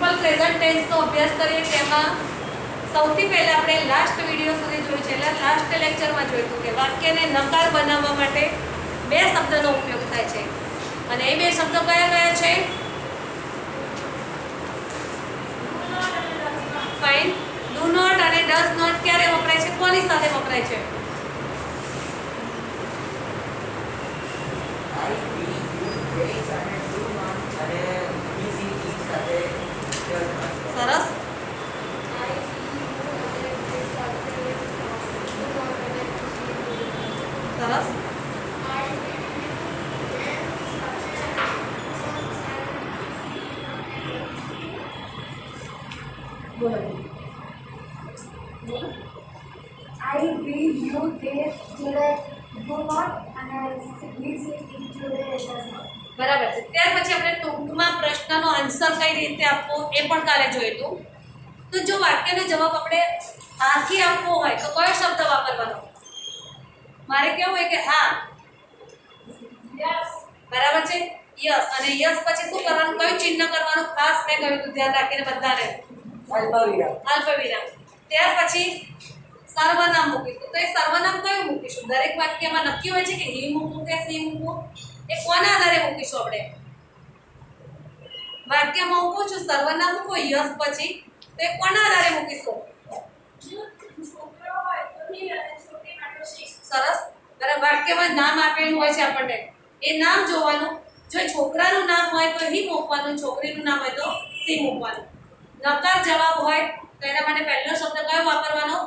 Simple present ટેન્સનો અભ્યાસ કરીએ તેમાં સૌથી પહેલા આપણે લાસ્ટ વિડિયો સુધી જોયું છે એટલે લાસ્ટ લેક્ચરમાં જોયું હતું કે વાક્યને નકાર બનાવવા માટે બે શબ્દનો ઉપયોગ થાય છે અને એ બે શબ્દો કયા કયા છે? ફાઇન. ડુ નોટ અને ડઝ નોટ ક્યારે વપરાય છે? કોની સાથે વપરાય છે? સરસ. સરસ. બોલો. I will you they today do not and I will say it today does not. બરાબર છે. ત્યાર પછી આપણે ટૂંકમાં પ્રશ્નનો આન્સર કઈ રીતે આપવો એ પણ કાલે જોયું. તો જો વાક્યનો જવાબ આપણે હાથી આપવો હોય તો કયો શબ્દ વાપરવાનો? મારે કેવું હોય કે હા, Yes. બરાબર છે, યસ. અને યસ પછી શું કરવાનું, કયું ચિહ્ન કરવાનું ખાસ મેં કહ્યું હતું, ધ્યાન રાખીને બધાને અલ્પવિરામ. ત્યાર પછી સર્વનામ મૂકીશું. તો એ સર્વનામ કયું મૂકીશું? દરેક વાક્યમાં નક્કી હોય છે કે હી મૂકવું કે સી મૂકવું, એ કોના આધારે મૂકીશું આપણે? વાક્યમાં હું પૂછું સર્વનામ મૂકો યસ પછી, તો એ કોના આધારે મૂકીશું? સરસ. બરાબર. વાક્યમાં નામ આપેલું હોય છે આપણને, એ નામ જોવાનું. જો છોકરાનું નામ હોય તો હી મૂકવાનું, છોકરીનું નામ હોય તો સી મૂકવાનું. નકાર જવાબ હોય તો એના માટે પહેલો શબ્દ કયો વાપરવાનો?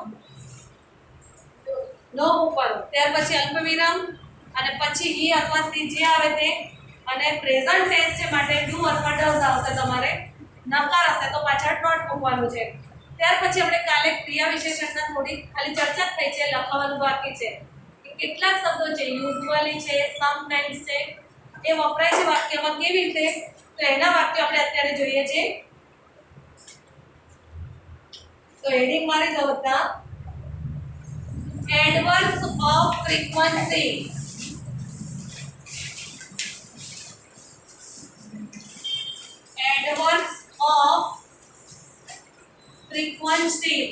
નો મૂકવાનો. ત્યાર પછી અલ્પવિરામ અને પછી હી અથવા સી જે આવે તે. અને પ્રેઝન્ટ ટેન્સ છે માટે ડુ અથવા ડઝ આવશે. તમારે નકાર હશે તો પાછળ નોટ મૂકવાનું છે. ત્યાર પછી આપણે કાલે ક્રિયા વિશેષણના થોડી ખાલી ચર્ચા થઈ છે, લખવાનું બાકી છે. કેટલાક શબ્દો છે, યુઝ્યુઅલી છે, સમટાઇમ્સ છે, એ વપરાય છે વાક્યમાં કેવી રીતે, તો એના વાક્યો આપણે અત્યારે જોઈએ છે. તો હેડિંગ મારી દો બધા. Adverbs of frequency. Adverbs of frequency.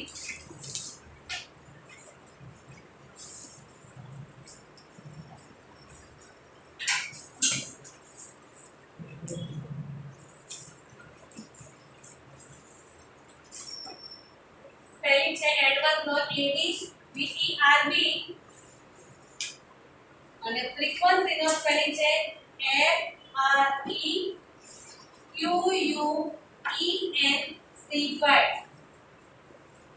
Spelling છે એડવર્બ નો ADVERB અને ફ્રીક્વન્સી નો સ્પેલિંગ છે FREQUENCY.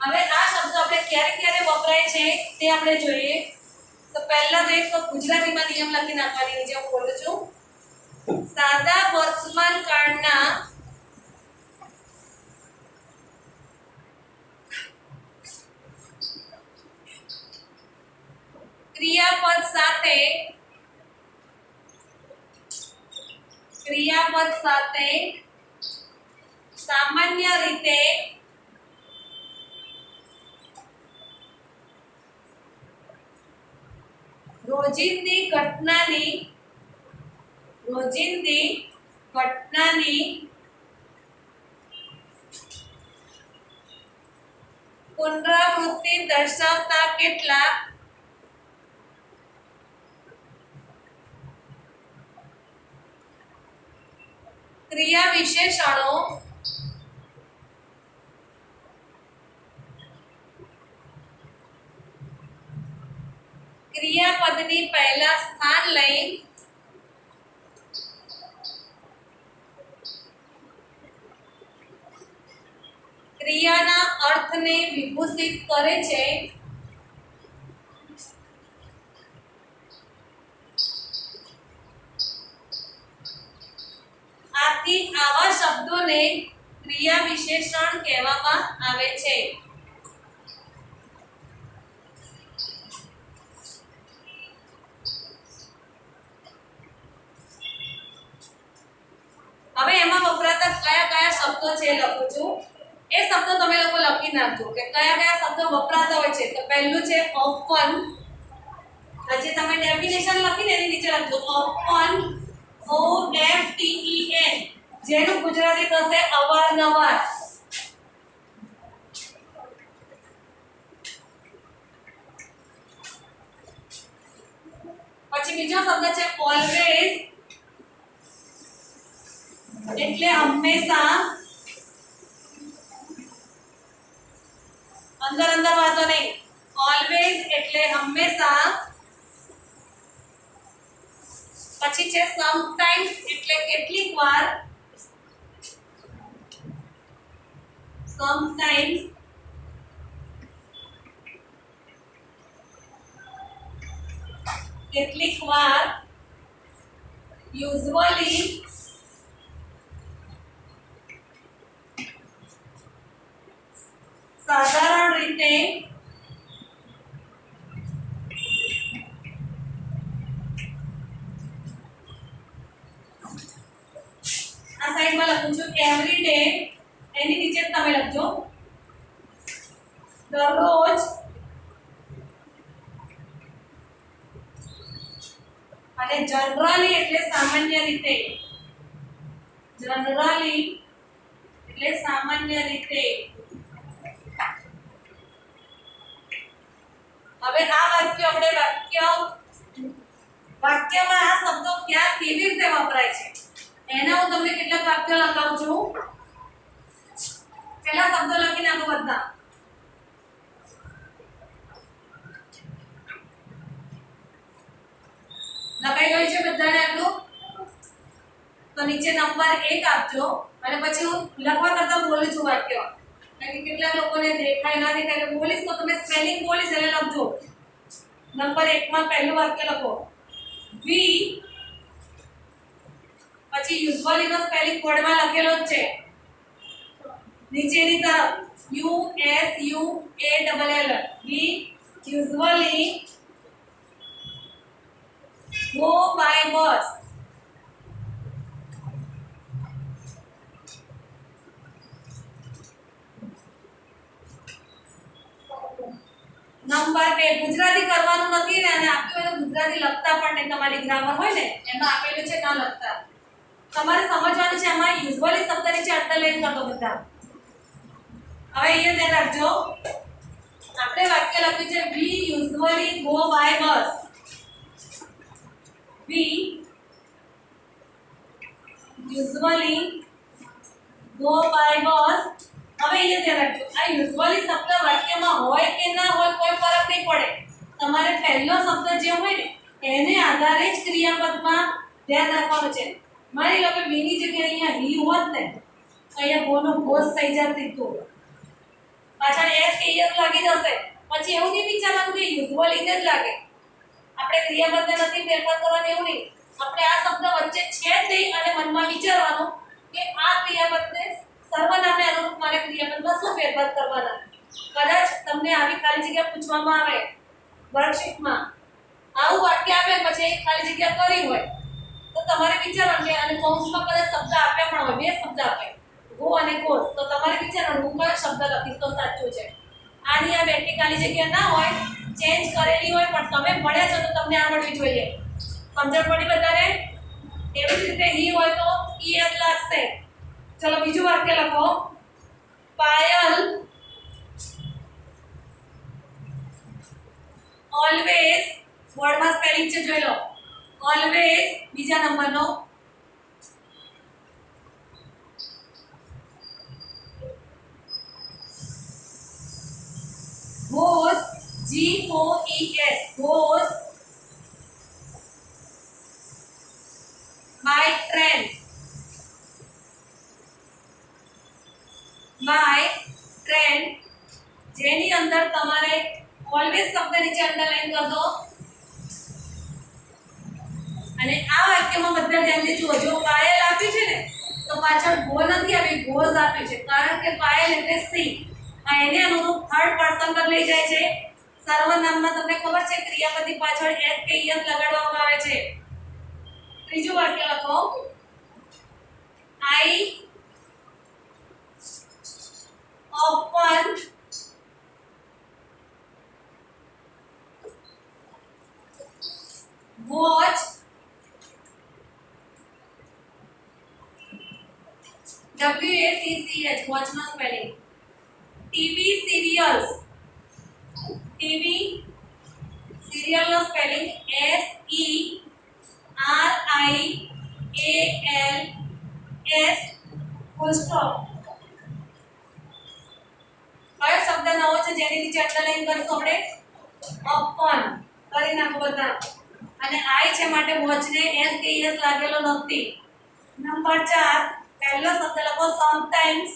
હવે આ શબ્દ આપણે ક્યારે ક્યારે વપરાય છે તે આપણે જોઈએ. તો પહેલા તો એક ગુજરાતીમાં નિયમ લખી નાખવાની છે. હું બોલું છું. સાદા વર્તમાન કાળના ક્રિયાપદ સાથે સામાન્ય રીતે રોજિંદી ઘટનાની પુનરાવૃત્તિ દર્શાવતા કેટલાક ક્રિયા વિશેષણો ક્રિયાપદની પહેલા સ્થાન લઈ ક્રિયાના અર્થને વિભૂષિત કરે છે. આથી આવા શબ્દોને ક્રિયા વિશેષણ કહેવામાં આવે છે. હવે એમાં વપરાતા કયા કયા શબ્દો છે લખું છું. એ શબ્દો તમે લોકો લખી નાખજો કે કયા કયા શબ્દો વપરાતા હોય છે. તો પહેલું છે ઓપન. આજે તમે ડેફિનેશન લખીને એની નીચે લખજો ઓપન OFTEN જેનું ગુજરાતી થશે અવારનવાર. પછી બીજો શબ્દ છે ઓલવેઝ, એટલે હંમેશા. અંદર અંદર વાંધો નહીં. ઓલવેઝ એટલે હંમેશા. પછી છે સમટાઈમ્સ એટલે કેટલીક વાર. સમટાઈમ્સ કેટલીક વાર. યુઝ્યુઅલી સાધારણ રીતે. આ સાઈડમાં લખું છું એવરી ડે, એની નીચે તમે લખજો દરરોજ. અને જનરલી એટલે સામાન્ય રીતે. જનરલી એટલે સામાન્ય રીતે. હવે આ વાક્ય આપણે વાક્યમાં આ શબ્દો ક્યાં કેવી રીતે વપરાય છે એના હું તમને કેટલાક વાક્યો લખાવું છું. પહેલા શબ્દો લખી નાખો બધા. લખાઈ ગયું છે બધાને આટલું? તો નીચે નંબર 1 આપજો અને પછી હું લખવા કરતા બોલું છું વાક્ય. કારણ કે કેટલાક લોકોને દેખાય ના દેખાય એટલે બોલીશ તો તમે સ્પેલિંગ બોલીશ એટલે લખજો. નંબર 1 માં પહેલું વાક્ય લખો વી. પછી યુઝ્યુઅલી નો સ્પેલિંગ બોર્ડમાં લખેલો જ છે નીચેની તરફ USUALL. V usually go by bus. Number 2 Gujarati કરવાનું નથી ને અને આપ્યું એને ગુજરાતી લખતા પણ નહીં. તમારી ગ્રામર હોય ને એમાં આપેલું છે ના લખતા. તમારે સમજવાનું છે આમાં યુઝ્યુઅલી શબ્દ નીચે અંડરલાઈન કરતો બધા. હવે અહીંયા ધ્યાન રાખજો આપણે વાક્ય લખ્યું છે we usually go by bus. We usually go by bus. હવે અહીંયા ધ્યાન રાખજો આ યુઝ્યુઅલી શબ્દ વાક્યમાં હોય કે ના હોય કોઈ ફરક નહીં પડે. તમારે પહેલો શબ્દ જે હોય ને એને આધારે જ ક્રિયાપદમાં ધ્યાન રાખવાનું છે. માની લો કે વી ની જગ્યાએ અહીંયા હી હોત ને તો અહીંયા ગો નો ઘોષ થઈ જાય સીધું. પાછળ એસ કે એસ લાગી જશે. પછી એવું નહીં વિચારવાનું કે યુઝ્યુઅલી જ લાગે. આપણે ક્રિયાપદને નથી ફેરફાર કરવાનું એવું નહીં. આપણે આ શબ્દ વચ્ચે છે જ નહીં અને મનમાં વિચારવાનું કે આ ક્રિયાપદને સર્વનામને અનુરૂપ મારે ક્રિયાપદમાં શું ફેરફાર કરવાના. કદાચ તમને આવી ખાલી જગ્યા પૂછવામાં આવે વર્કશીટમાં આવું વાક્ય આપે પછી એક ખાલી જગ્યા કરી હોય તો તમારે વિચારવાનું કે અને કૌંસમાં કદાચ શબ્દ આપ્યા પણ હોય બે શબ્દ આપે ગો અને ગોસ તો તમારે વિચારવાનું હું કયો શબ્દ લખીશ તો સાચું છે. આની આ બેઠી ખાલી જગ્યા ના હોય ચેન્જ કરેલી હોય પણ તમે ભણ્યા છો તો તમને આવડવી જોઈએ. સમજણ પડી બધાને? એવી જ રીતે હી હોય તો es લાગશે. ચલો બીજું વાક્ય લખો પાયલ ઓલવેઝ. વર્ડમાં સ્પેલિંગ છે જોઈ લો. ઓલવેઝ બીજા નંબરનો goes GOES goes by train. by train જેની અંદર તમારે ઓલવેઝ શબ્દ નીચે અંડરલાઈન કરી દો. અને આ વાક્યમાં બધા ધ્યાનથી જુઓ. જો પાયલ આપી છે ને તો પાછળ ગો નથી આવી ગોઝ આપી છે કારણ કે પાયલ એટલે સી. આ એને અનુરૂપ થર્ડ પર્સન પર લઈ જાય છે. સર્વનામમાં તમને ખબર છે ક્રિયાપદની પાછળ એસ કે એસ લગાડવામાં આવે છે. ત્રીજું વાક્ય લખો I open watch WATCH watch નો spelling. TV serials, TV serial નો સ્પેલિંગ SERIALS ફૂલ સ્ટોપ. કયો શબ્દ નવો છે જેની નીચે અંડરલાઈન કરશું આપણે? અપન. કરી નાખો બધા. અને આઈ છે માટે વોચને SKS લાગેલો નથી. નંબર 4 પહેલો શબ્દ લખો sometimes.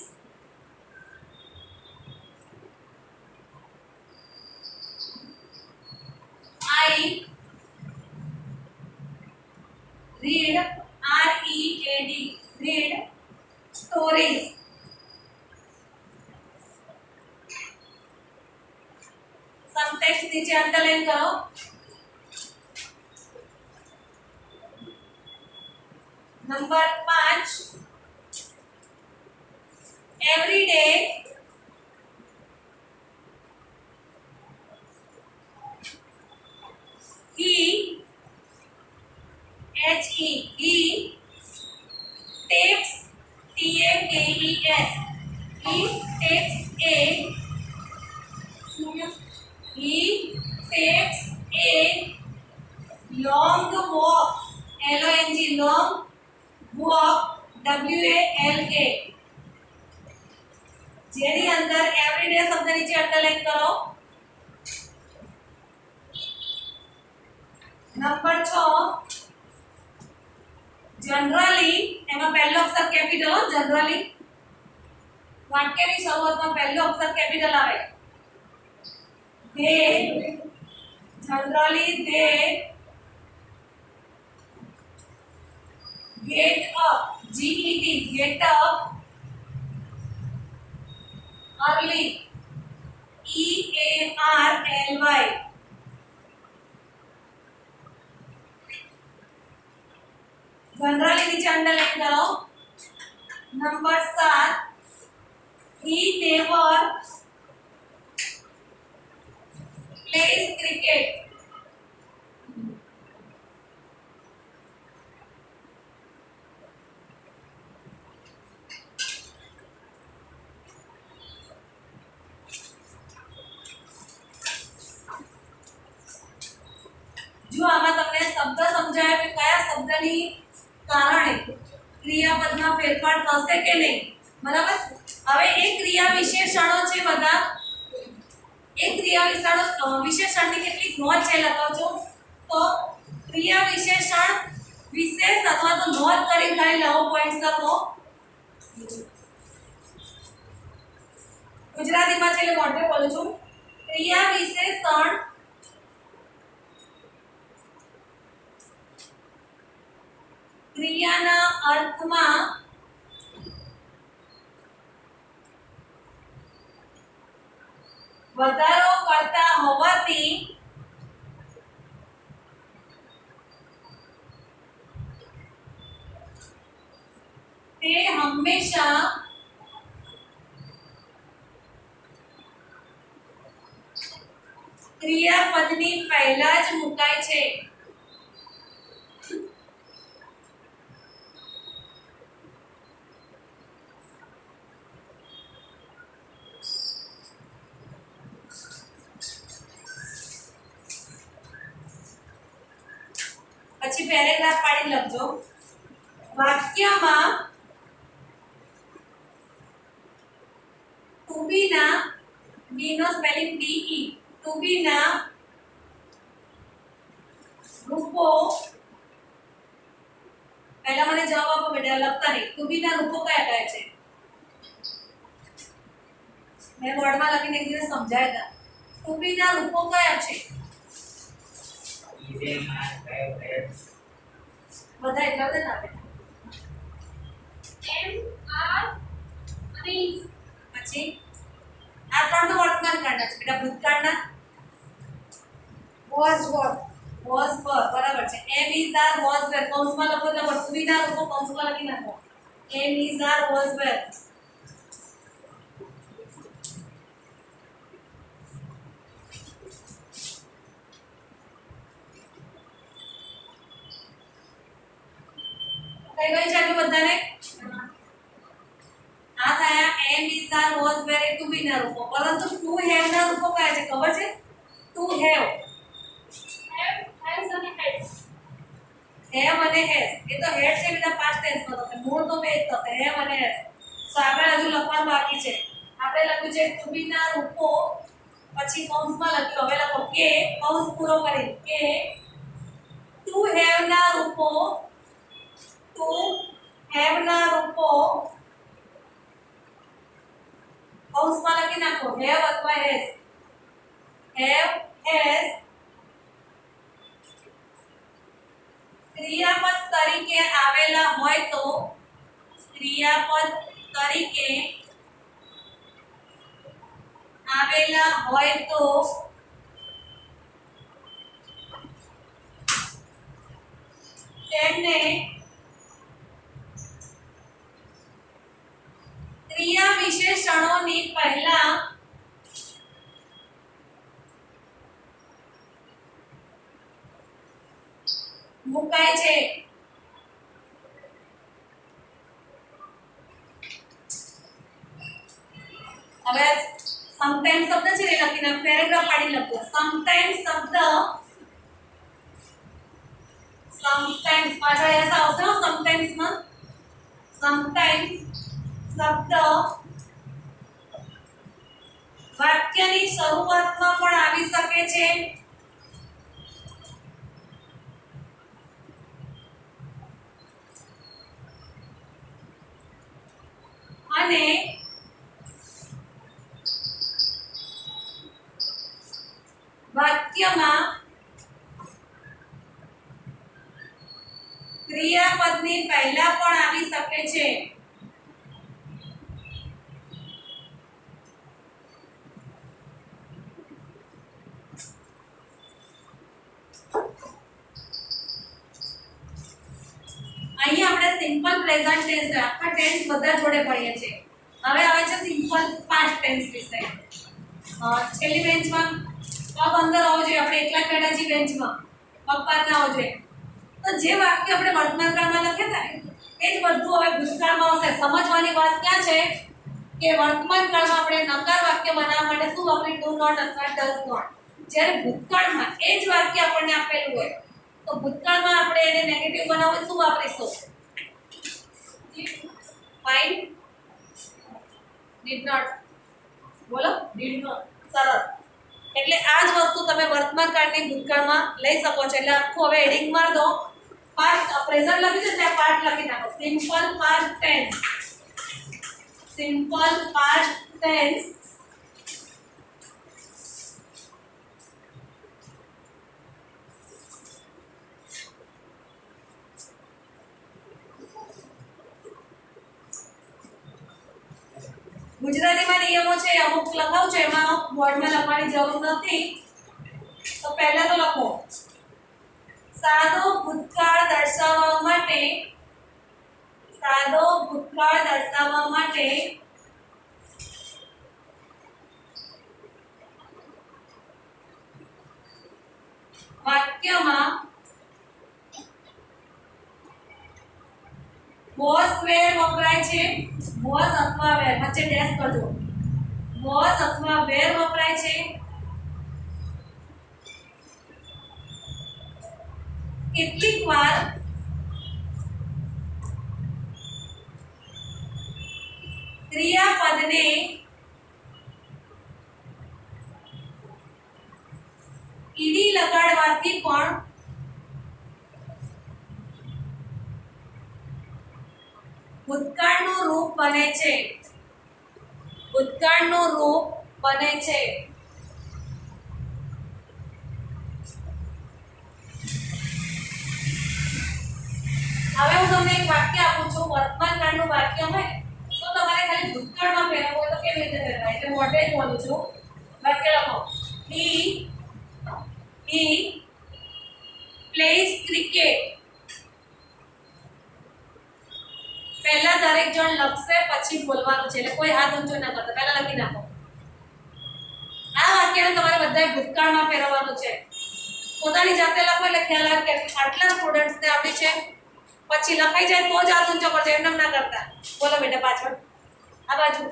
I read READ read stories. Sometimes नीचे अंडरलाइन करो. Number 5 every day he he takes TAKES he takes a long walk LONG long walk WALK. જેની અંદર એવરીડે શબ્દ નીચે અંડરલાઈન કરો. નંબર 6 જનરલી એમાં પહેલો અક્ષર કેપિટલ હો. જનરલી વાક્યની શરૂઆતમાં પહેલો અક્ષર કેપિટલ આવે. they generally they get up get up early EARLY. Generally नीचे अंडरलाइन करो. Number 7 he never plays cricket. जो આમાં તમને શબ્દ સમજાય કે કયા શબ્દની કારણે ક્રિયાપદમાં ફેરફાર થશે કે નહીં. બરાબર. હવે એ ક્રિયા વિશેષણો છે બધા. એ ક્રિયા વિશેષણની કેટલીક નોંધ છે લખાવજો. તો ક્રિયા વિશેષણ વિશેષ અથવા તો નોંધ કરી ખાલી નવો પોઈન્ટ લખો. ગુજરાતીમાં છે એટલે મોઢે બોલું છું. ક્રિયા વિશેષણ ક્રિયાના અર્થમાં વધારો કરતા હોવાથી તે હંમેશા ક્રિયાપદની પહેલા જ મુકાય છે. પછી પેરેગ્રાફ પાડી લખજો. વાક્યમાં ટુ બી ના બી નો સ્પેલિંગ DE ટુ બી ના રૂપો. પહેલા મને જવાબ આપો બેટા, લખતા નહીં. ટુ બી ના રૂપો કયા કયા છે? મેં બોર્ડમાં લખીને એક દિવસ સમજાયા હતા. ટુ બી ના રૂપો કયા છે? બધા એટલા બધા ના બેટા. M R અને પછી આ ત્રણ તો વર્તમાન કાળના છે બેટા. ભૂતકાળના was were બરાબર છે. M is are was were કૌંસમાં લખો એટલે ટુ બી ના રૂપો કૌંસમાં લખી નાખો. M is are was were. કઈ ગઈ છે આટલું બધાને? આર વોઝ વેર એ ટુ બી ના રૂપો, પરંતુ ટુ હેવ ના રૂપો કયા છે ખબર છે? ટુ હેવ, has અને has. હેવ અને હેઝ, એ તો હેડ છે એટલે પાસ્ટ ટેન્સમાં થશે, મૂળ તો બે જ થશે, હેવ અને હેઝ. તો આપણે હજુ લખવાનું બાકી છે. આપણે લખ્યું છે ટુ બી ના રૂપો, પછી કૌંસમાં લખ્યું, હવે લખો કે કૌંસ પૂરો કરી કે ટુ હેવ ના રૂપો, ટુ હેવ ના રૂપો કૌંસમાં લખી નાખો હેવ અથવા હેઝ, હેવ હેઝ ક્રિયાપદ તરીકે આવેલા હોય તો, ક્રિયાપદ તરીકે આવેલા હોય તો તેમને ક્રિયા વિશેષણોની પહેલા મુકાય છે. હવે સમટાઈમ્સ શબ્દ છે ને લખીને પેરેગ્રાફ પાડી લખો. સમટાઈમ્સ શબ્દ, સમટાઈમ્સ પાછળ એસ આવશે હો સમટાઈમ્સ માં. સમટાઈમ્સ શબ્દ વાક્યની શરૂઆતમાં પણ આવી શકે છે અને વાક્યમાં ક્રિયાપદની પહેલા પણ આવી શકે છે. અહીં આપણે સિમ્પલ પ્રેઝન્ટ ટેન્સ, આખા ટેન્સ બધા જોડે ભણીએ છીએ. હવે આવે છે સિમ્પલ પાસ્ટ ટેન્સ વિશે. છેલ્લી બેન્ચમાં પગ અંદર હોવો જોઈએ, આપણે એકલા બેઠા છીએ બેન્ચમાં, પગ બહાર ના હોવો જોઈએ. તો જે વાક્ય આપણે વર્તમાન કાળમાં લખ્યા હતા એ જ બધું હવે ભૂતકાળમાં આવશે. સમજવાની વાત ક્યાં છે કે વર્તમાન કાળમાં આપણે નકાર વાક્ય બનાવવા માટે શું વાપરીએ? ડુ નોટ અથવા ડઝ નોટ. જ્યારે ભૂતકાળમાં એ જ વાક્ય આપણને આપેલું હોય તો ભૂતકાળમાં આપણે એને નેગેટિવ બનાવવું શું વાપરીશું? Fine, did not. બોલો, ડીડ નોટ. સરસ. એટલે આ જ વસ્તુ તમે વર્તમાન કાળની ભૂતકાળમાં લઈ શકો છો. એટલે આખું હવે હેડિંગ માર દો. પાસ્ટ પ્રેઝન્ટ લખ્યું છે ત્યાં પાસ્ટ લખી નાખો. Simple past tense, simple past tense ગુજરાતીમાં નિયમો છે અમુક લખાવ છે, એમાં બોર્ડમાં લખવાની જરૂર નથી. તો પહેલા તો લખો સાદો ભૂતકાળ દર્શાવવા માટે, સાદો ભૂતકાળ દર્શાવવા માટે વાક્યમાં વોઝ વેર વપરાય છે. વોઝ અથવા વેર વચ્ચે ડેશ કરજો. વોઝ અથવા વેર વપરાય છે. કેટલીક વાર ક્રિયાપદને ઈડી લગાડવાથી પણ ભૂતકાળનું રૂપ બને છે. ભૂતકાળનું રૂપ બને છે. હવે હું તમને એક વાક્ય આપું છું, વર્તમાન કાળનું વાક્ય હોય તો તમારે ખાલી ભૂતકાળમાં ફેરવવું હોય તો કેવી રીતે ફેરવાય? એટલે મોઢે જ બોલું છું. વાક્ય લખો. he plays cricket. પહેલા દરેક જણ લખશે પછી બોલવાનું છે, એટલે કોઈ હાથ ઊંચો ના કરતા, પહેલા લખી નાખો. આ વાક્યને તમારે બધાએ ભૂતકાળમાં ફેરવવાનું છે. પોતાની જાતે લખો એટલે ખ્યાલ આવે કે આટલા સ્ટુડન્ટ્સને આવડી છે. પછી લખાઈ જાય તો જ હાથ ઊંચો કરજો, એમ ના કરતા. બોલો બેટા પાછળ, આ બાજુ.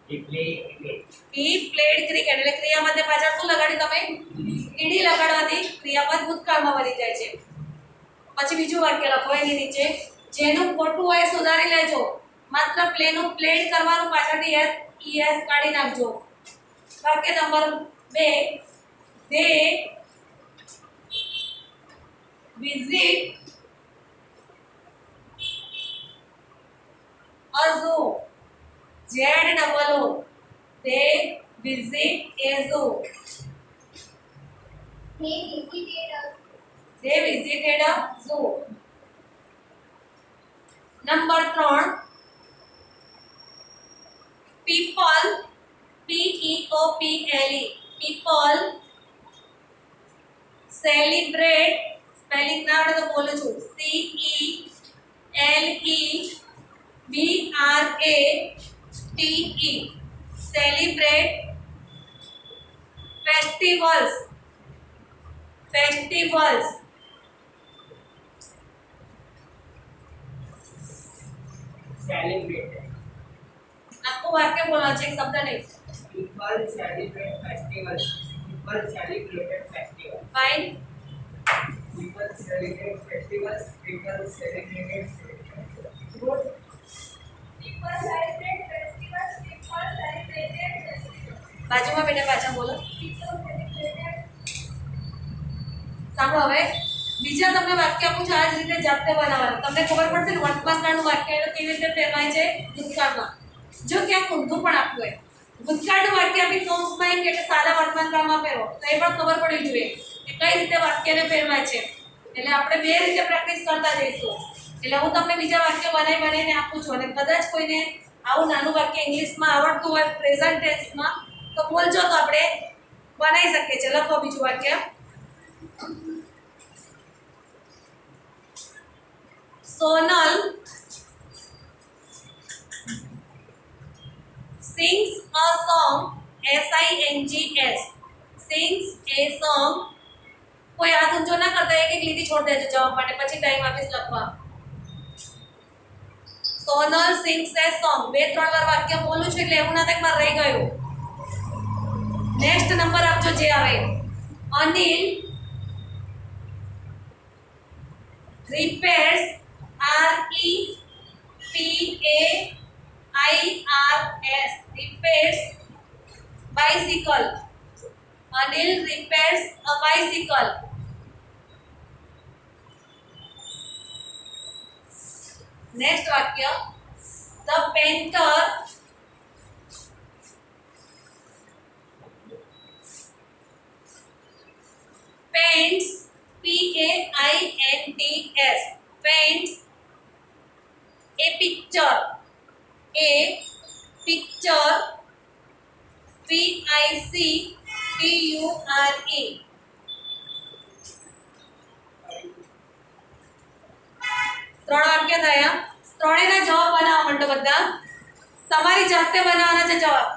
He play cricket. He played cricket. એટલે ક્રિયાપદને પાછળ શું લગાડ્યું તમે? ઈડી લગાડવાથી ક્રિયાપદ ભૂતકાળમાં બની જાય છે. પછી બીજું વાક્ય લખો એની નીચે, જેનું ખોટું હોય એ સુધારી લેજો. માત્ર પ્લેનું પ્લેડ કરવાનું, પાછળથી એસ ઈએસ કાઢી નાખજો. વાક્ય number 2, they visit a zoo. ZOO. They visit a zoo. They visited a They visited a zoo. Number 3, people, PEOPLE, people celebrate, spelling ના આવડે તો બોલું છું, CELEBRATE, celebrate festivals. Celebrated. આખું વાક્ય બોલવાનું છે, એક શબ્દ નહીં. People celebrate festivals. People celebrated festivals. Fine. People celebrate festivals. People celebrated festivals. Good. people celebrate festivals. People celebrated festivals. બાજુમાં બેટા પાછા બોલો. People celebrated. સાંભળો, હવે બીજા તમને વાક્ય આપું છું, આ જ રીતે જાતે બનાવવાનું. તમને ખબર પડશે ને વર્તમાનકાળનું વાક્ય એટલે કેવી રીતે ફેરવાય છે ભૂતકાળમાં. જો ક્યાંક ઊંધું પણ આપ્યું હોય, ભૂતકાળનું વાક્ય આપી કૌંસમાં એમ કે સાદા વર્તમાનકાળમાં ફેરવો, તો એ પણ ખબર પડવી જોઈએ કે કઈ રીતે વાક્યને ફેરવાય છે. એટલે આપણે બે રીતે પ્રેક્ટિસ કરતા જઈશું. એટલે હું તમને બીજા વાક્ય બનાવીને આપું છું, અને કદાચ કોઈને આવું નાનું વાક્ય ઇંગ્લિશમાં આવડતું હોય પ્રેઝન્ટ ટેન્સમાં તો બોલજો, તો આપણે બનાવી શકીએ છીએ. લખો બીજું વાક્ય. Sonal sings a song, SINGS, sings a song. કોઈ હાથ ઊંચો ના કરતા, એક એક લીટી છોડ દેજો જવાબ માટે, પછી ટાઈમ આપીશ લખવા. સોનલ સિંગ્સ એ સોંગ. 2-3 વાર વાક્ય બોલું છું એટલે એવું ના થાય કે મારે રહી ગયું. નેક્સ્ટ નંબર આપજો જે આવે. Anil repairs, REPAIRS, repairs bicycle. Anil repairs a bicycle. Next वाक्य, the painter paints, PAINTS, paints a picture, PICTURE. ત્રણ વાક્ય થયા. ત્રણેયના જવાબ બનાવવા માંડો બધા. તમારી જાતે બનાવવાના છે જવાબ.